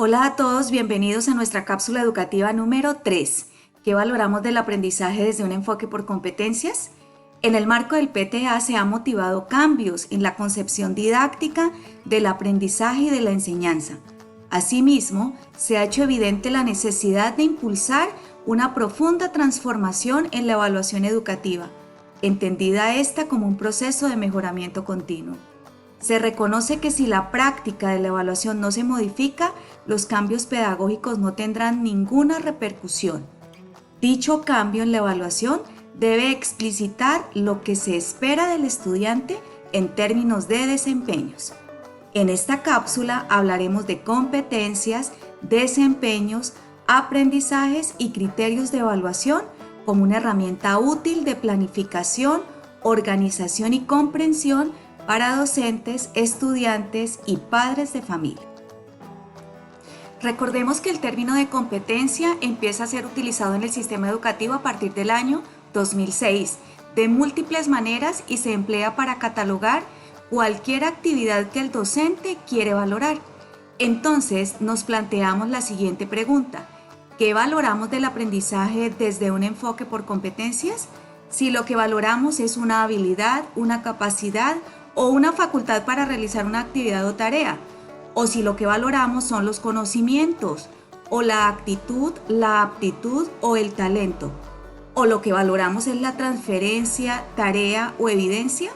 Hola a todos, bienvenidos a nuestra cápsula educativa número 3. ¿Qué valoramos del aprendizaje desde un enfoque por competencias? En el marco del PTA se han motivado cambios en la concepción didáctica del aprendizaje y de la enseñanza. Asimismo, se ha hecho evidente la necesidad de impulsar una profunda transformación en la evaluación educativa, entendida esta como un proceso de mejoramiento continuo. Se reconoce que si la práctica de la evaluación no se modifica, los cambios pedagógicos no tendrán ninguna repercusión. Dicho cambio en la evaluación debe explicitar lo que se espera del estudiante en términos de desempeños. En esta cápsula hablaremos de competencias, desempeños, aprendizajes y criterios de evaluación como una herramienta útil de planificación, organización y comprensión para docentes, estudiantes y padres de familia. Recordemos que el término de competencia empieza a ser utilizado en el sistema educativo a partir del año 2006, de múltiples maneras y se emplea para catalogar cualquier actividad que el docente quiere valorar. Entonces nos planteamos la siguiente pregunta: ¿qué valoramos del aprendizaje desde un enfoque por competencias? Si lo que valoramos es una habilidad, una capacidad o una facultad para realizar una actividad o tarea, o si lo que valoramos son los conocimientos, o la actitud, la aptitud o el talento, o lo que valoramos es la transferencia, tarea o evidencia.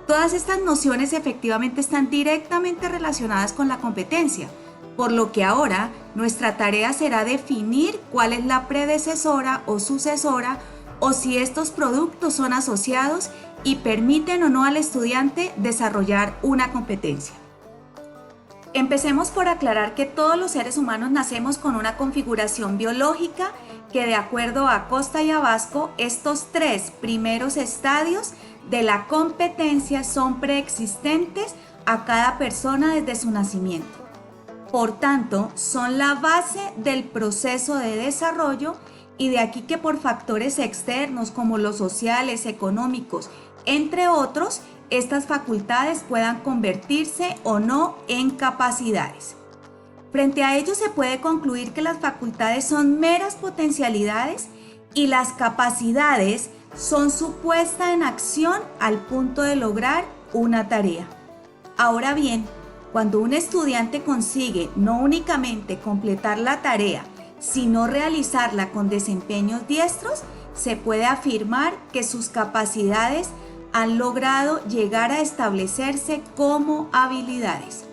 Todas estas nociones efectivamente están directamente relacionadas con la competencia, por lo que ahora nuestra tarea será definir cuál es la predecesora o sucesora, o si estos productos son asociados y permiten o no al estudiante desarrollar una competencia. Empecemos por aclarar que todos los seres humanos nacemos con una configuración biológica que, de acuerdo a Costa y Abasco, estos tres primeros estadios de la competencia son preexistentes a cada persona desde su nacimiento. Por tanto, son la base del proceso de desarrollo y de aquí que por factores externos como los sociales, económicos, entre otros, estas facultades puedan convertirse o no en capacidades. Frente a ello se puede concluir que las facultades son meras potencialidades y las capacidades son su puesta en acción al punto de lograr una tarea. Ahora bien, cuando un estudiante consigue no únicamente completar la tarea, sino realizarla con desempeños diestros, se puede afirmar que sus capacidades han logrado llegar a establecerse como habilidades.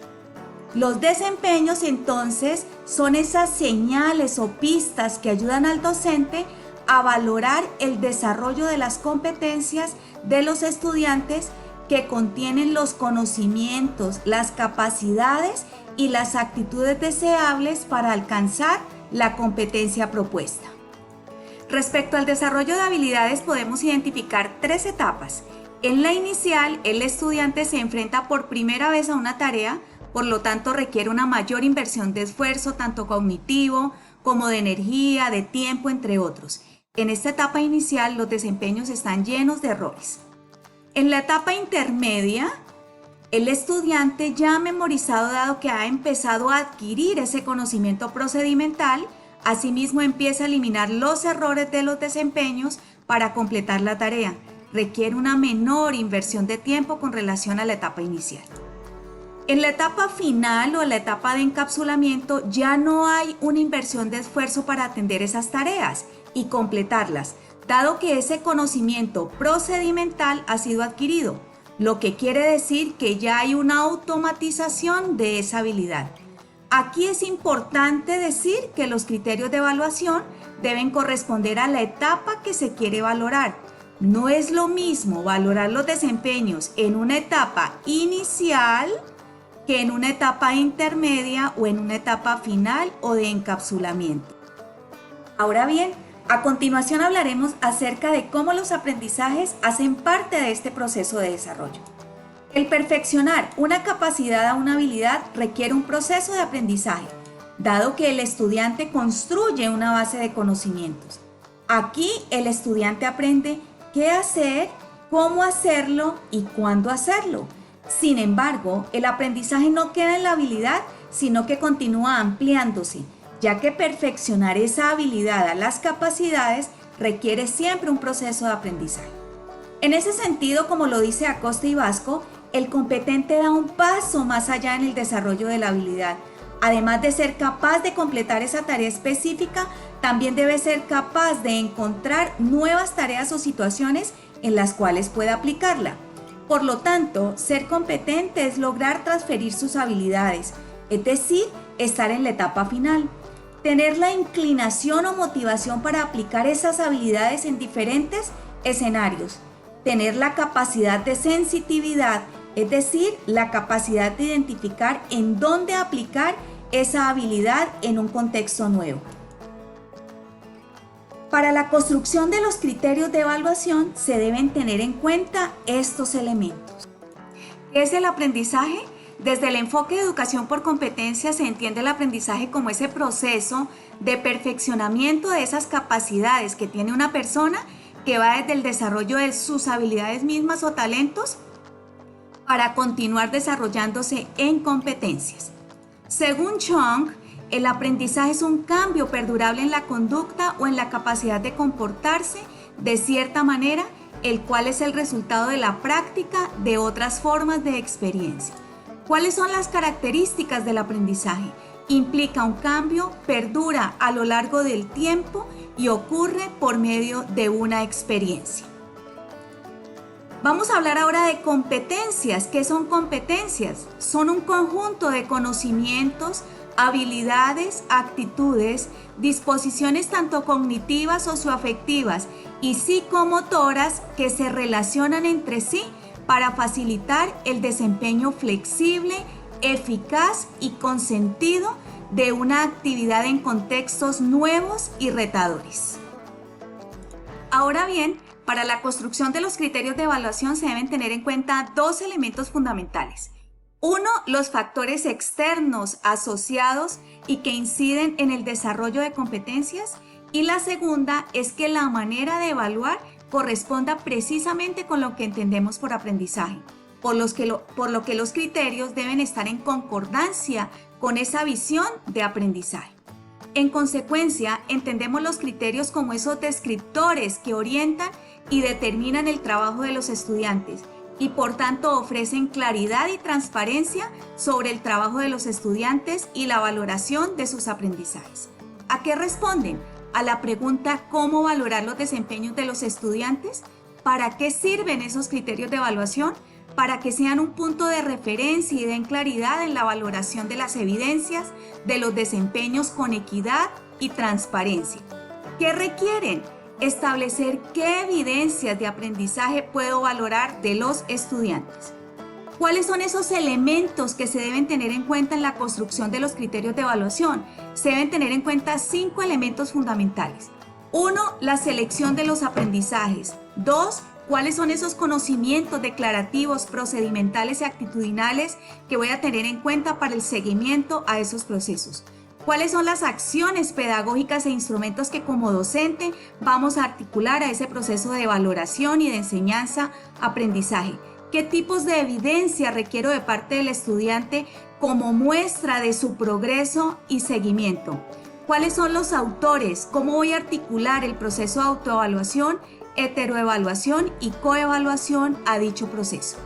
Los desempeños entonces son esas señales o pistas que ayudan al docente a valorar el desarrollo de las competencias de los estudiantes que contienen los conocimientos, las capacidades y las actitudes deseables para alcanzar la competencia propuesta. Respecto al desarrollo de habilidades podemos identificar tres etapas. En la inicial, el estudiante se enfrenta por primera vez a una tarea, por lo tanto requiere una mayor inversión de esfuerzo, tanto cognitivo como de energía, de tiempo, entre otros. En esta etapa inicial, los desempeños están llenos de errores. En la etapa intermedia, el estudiante ya ha memorizado, dado que ha empezado a adquirir ese conocimiento procedimental, asimismo empieza a eliminar los errores de los desempeños para completar la tarea. Requiere una menor inversión de tiempo con relación a la etapa inicial. En la etapa final o la etapa de encapsulamiento ya no hay una inversión de esfuerzo para atender esas tareas y completarlas, dado que ese conocimiento procedimental ha sido adquirido, lo que quiere decir que ya hay una automatización de esa habilidad. Aquí es importante decir que los criterios de evaluación deben corresponder a la etapa que se quiere valorar. No es lo mismo valorar los desempeños en una etapa inicial que en una etapa intermedia o en una etapa final o de encapsulamiento. Ahora bien, a continuación hablaremos acerca de cómo los aprendizajes hacen parte de este proceso de desarrollo. El perfeccionar una capacidad a una habilidad requiere un proceso de aprendizaje, dado que el estudiante construye una base de conocimientos. Aquí el estudiante aprende qué hacer, cómo hacerlo y cuándo hacerlo. Sin embargo, el aprendizaje no queda en la habilidad, sino que continúa ampliándose, ya que perfeccionar esa habilidad a las capacidades requiere siempre un proceso de aprendizaje. En ese sentido, como lo dice Acosta y Vasco, el competente da un paso más allá en el desarrollo de la habilidad. Además de ser capaz de completar esa tarea específica, también debe ser capaz de encontrar nuevas tareas o situaciones en las cuales pueda aplicarla. Por lo tanto, ser competente es lograr transferir sus habilidades, es decir, estar en la etapa final. Tener la inclinación o motivación para aplicar esas habilidades en diferentes escenarios. Tener la capacidad de sensitividad, es decir, la capacidad de identificar en dónde aplicar esa habilidad en un contexto nuevo. Para la construcción de los criterios de evaluación se deben tener en cuenta estos elementos. ¿Qué es el aprendizaje? Desde el enfoque de educación por competencia se entiende el aprendizaje como ese proceso de perfeccionamiento de esas capacidades que tiene una persona, que va desde el desarrollo de sus habilidades mismas o talentos para continuar desarrollándose en competencias. Según Chung, el aprendizaje es un cambio perdurable en la conducta o en la capacidad de comportarse de cierta manera, el cual es el resultado de la práctica de otras formas de experiencia. ¿Cuáles son las características del aprendizaje? Implica un cambio, perdura a lo largo del tiempo y ocurre por medio de una experiencia. Vamos a hablar ahora de competencias. ¿Qué son competencias? Son un conjunto de conocimientos, habilidades, actitudes, disposiciones tanto cognitivas, socioafectivas y psicomotoras que se relacionan entre sí para facilitar el desempeño flexible, eficaz y con sentido de una actividad en contextos nuevos y retadores. Ahora bien, para la construcción de los criterios de evaluación se deben tener en cuenta dos elementos fundamentales. Uno, los factores externos asociados y que inciden en el desarrollo de competencias. Y la segunda es que la manera de evaluar corresponda precisamente con lo que entendemos por aprendizaje, por lo que los criterios deben estar en concordancia con esa visión de aprendizaje. En consecuencia, entendemos los criterios como esos descriptores que orientan y determinan el trabajo de los estudiantes y por tanto ofrecen claridad y transparencia sobre el trabajo de los estudiantes y la valoración de sus aprendizajes. ¿A qué responden? A la pregunta ¿cómo valorar los desempeños de los estudiantes? ¿Para qué sirven esos criterios de evaluación? Para que sean un punto de referencia y den claridad en la valoración de las evidencias de los desempeños con equidad y transparencia. ¿Qué requieren? Establecer qué evidencias de aprendizaje puedo valorar de los estudiantes. ¿Cuáles son esos elementos que se deben tener en cuenta en la construcción de los criterios de evaluación? Se deben tener en cuenta 5 elementos fundamentales. 1. La selección de los aprendizajes. 2. ¿Cuáles son esos conocimientos declarativos, procedimentales y actitudinales que voy a tener en cuenta para el seguimiento a esos procesos? ¿Cuáles son las acciones pedagógicas e instrumentos que como docente vamos a articular a ese proceso de valoración y de enseñanza-aprendizaje? ¿Qué tipos de evidencia requiero de parte del estudiante como muestra de su progreso y seguimiento? ¿Cuáles son los autores? ¿Cómo voy a articular el proceso de autoevaluación, heteroevaluación y coevaluación a dicho proceso?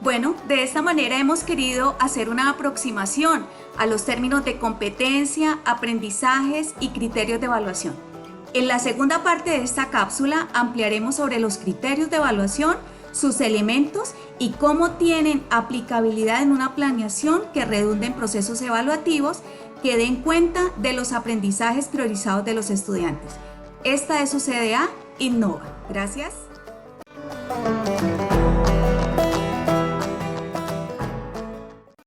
Bueno, de esta manera hemos querido hacer una aproximación a los términos de competencia, aprendizajes y criterios de evaluación. En la segunda parte de esta cápsula ampliaremos sobre los criterios de evaluación, sus elementos y cómo tienen aplicabilidad en una planeación que redunde en procesos evaluativos que den cuenta de los aprendizajes priorizados de los estudiantes. Esta es su CDA Innova. Gracias.